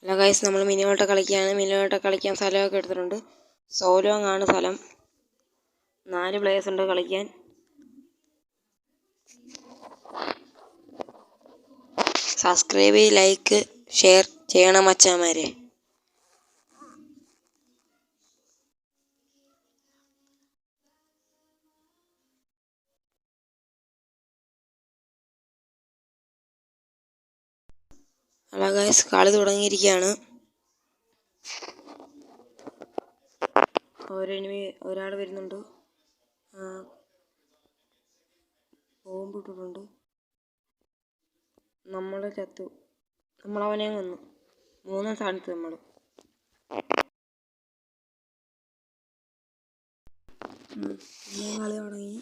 Hello guys, നമ്മൾ മിനിയോട്ട കളിക്കുകയാണ്. മിനിയോട്ട കളിക്കാൻ സ്ഥലമൊക്കെ എടുത്തിട്ടുണ്ട്. സോലോങ് ആണ് സ്ഥലം. 4 പ്ലേയേഴ്സ് ഉണ്ട് കളിക്കാൻ. സബ്സ്ക്രൈബ്, ലൈക്ക്, ഷെയർ ചെയ്യണം മച്ചാമാരെ. ഹലോ ഗൈസ്, കളി തുടങ്ങിയിരിക്കുകയാണ്. ഒരാൾ വരുന്നുണ്ട്. ബോംബ് ഇട്ടിട്ടുണ്ട്. നമ്മൾ ചത്തു. നമ്മളവനെ വന്നു. 3 സ്ഥാനത്ത് നമ്മൾ. പിന്നെയും കളി തുടങ്ങി.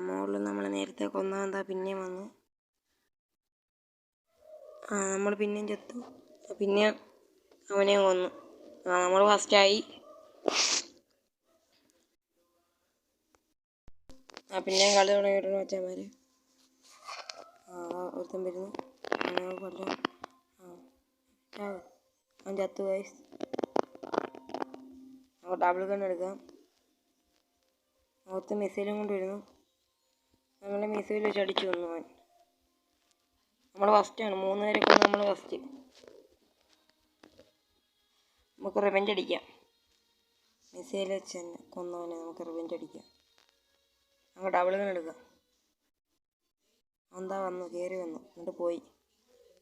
മുകളിൽ നമ്മൾ നേരത്തെ കൊന്നവന്താ പിന്നെയും വന്നു. നമ്മൾ പിന്നെയും ചത്തു. പിന്നെയും അവനെയും കൊന്നു. നമ്മൾ ഫസ്റ്റായി. പിന്നെയും കളി തുടങ്ങിയിട്ടുണ്ട് മച്ചാന്മാര്. ഒരുത്തൻ വരുന്നു. കൊല്ലാം. അവൻ ചത്തു ഗൈസ്. ഡബിൾ ഗൺ എടുക്കാം. അവർക്ക് മിസൈലും കൊണ്ട് വരുന്നു. നമ്മളെ മിസൈൽ വെച്ച് അടിച്ചു വന്നു അവൻ. നമ്മൾ ഫസ്റ്റാണ്. 3 പേരെ കൊന്ന് നമ്മൾ ഫസ്റ്റ്. നമുക്ക് റിവെഞ്ച് അടിക്കാം. മിസൈൽ വെച്ച് തന്നെ കൊന്നവനെ നമുക്ക് റിവെഞ്ച് അടിക്കാം. നമുക്ക് ഡബിൾ ഗൺ എടുക്കാം. എന്താ വന്നു, കയറി വന്നു, എന്നിട്ട് പോയി.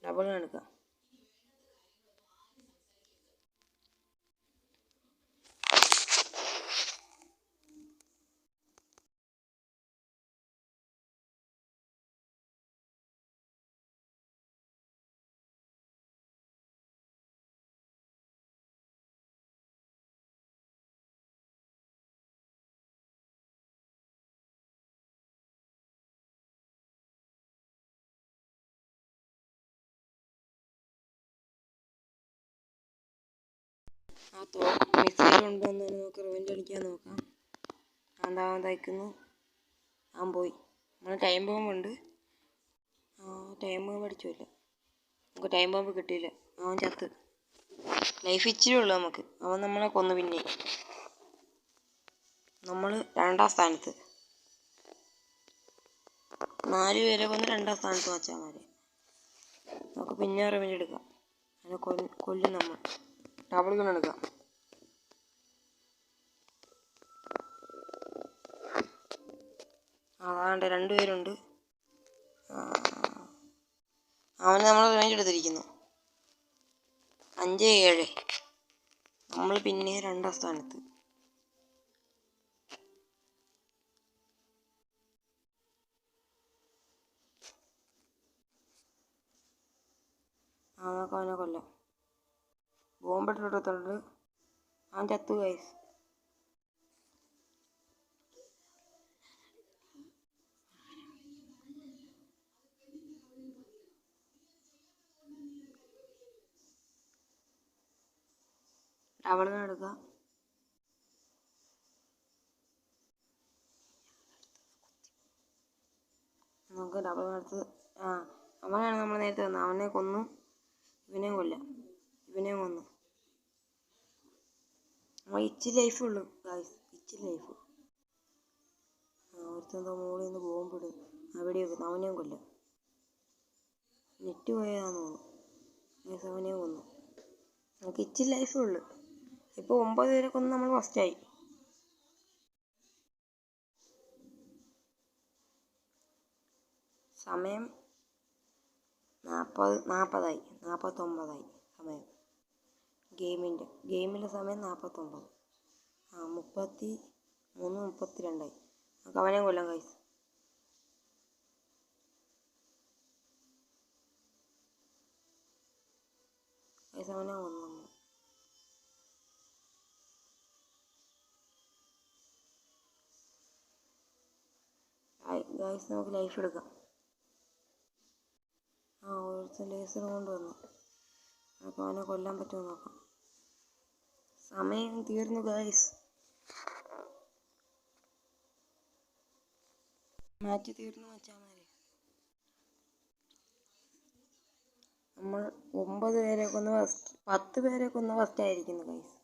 ഡബിൾ ഗൺ എടുക്കാം. മിസൈൽ കൊണ്ടുവന്ന് നമുക്ക് റിവെഞ്ച് അടിക്കാൻ നോക്കാം. അവൻ തയ്ക്കുന്നു. അവൻ പോയി. നമ്മൾ ടൈം ബോംബ് ഉണ്ട്. ടൈം ബോംബ് അടിച്ചില്ല. നമുക്ക് ടൈം ബോംബ് കിട്ടിയില്ല. അവൻ ചത്ത്. ലൈഫ് ഇച്ചിരി ഉള്ളു നമുക്ക്. അവൻ നമ്മളെ കൊന്നു. പിന്നെ നമ്മൾ 2ാം സ്ഥാനത്ത്. 4 പേരെ കൊന്ന് 2ാം സ്ഥാനത്ത് വച്ചാൽ നമുക്ക് പിന്നെ റിവെഞ്ച് എടുക്കാം. അതിനെ കൊല്ലും നമ്മൾ. ഡബിൾ ഗൺ എടുക്കാം. അതാണ്ട് 2 പേരുണ്ട്. അവന് നമ്മൾ റിവെഞ്ച് എടുത്തിരിക്കുന്നു. 5-7. നമ്മൾ പിന്നെ 2ാം സ്ഥാനത്ത്. നമുക്ക് അവനെ കൊല്ലാം. ബോംബിട്ടിട്ടുണ്ട്. അവൻ ചത്തു ഗൈസ്. ഡബിൾ ഗൺ എടുക്കാം. നമുക്ക് ഡബിൾ ഗൺ എടുത്ത് അവനാണ് നമ്മൾ നേരത്തെ വന്നത്. അവനെ കൊന്നു. ഇവനെയും കൊല്ലാം. ഇവനെയും കൊന്നു. നമ്മൾ ഇച്ചിരി ലൈഫ് ഉള്ളു ഗൈസ്. ഇച്ചിരി ലൈഫ്. ഒരുത്തെന്തോ മുകളിൽ നിന്ന് ബോംബ് ഇടും. അവിടെ വെക്കുന്നു. അവനെയും കൊല്ലാം. നെറ്റ് പോയതാന്ന് തോന്നുന്നു. അവനെയും കൊന്നു. നമുക്ക് ഇച്ചിരി ലൈഫേ ഉള്ളു. ഇപ്പോൾ 9 പേരെ കൊന്ന് നമ്മൾ ഫസ്റ്റായി. സമയം 40-40ആയി. 49ആയി സമയം. ഗെയിമിൻ്റെ സമയം 49. 33-32ആയി. നമുക്ക് അവനെയും കൊല്ലാം ഗൈസ്. അവനെ കൊന്നു നമ്മൾ. ഗൈസ് നമുക്ക് ലൈഫ് എടുക്കാം. ഒരുത്തൻ ലേസർ കൊണ്ടുവന്നു. നമുക്ക് അവനെ കൊല്ലാൻ പറ്റുമോ നോക്കാം. സമയം തീർന്നു ഗൈസ്. മാച്ച് തീർന്നു മച്ചാമാരെ. നമ്മൾ 9 പേരെ കൊന്ന് ഫസ്റ്റ് 10 പേരെ കൊന്ന് ഫസ്റ്റ് ആയിരിക്കുന്നു ഗൈസ്.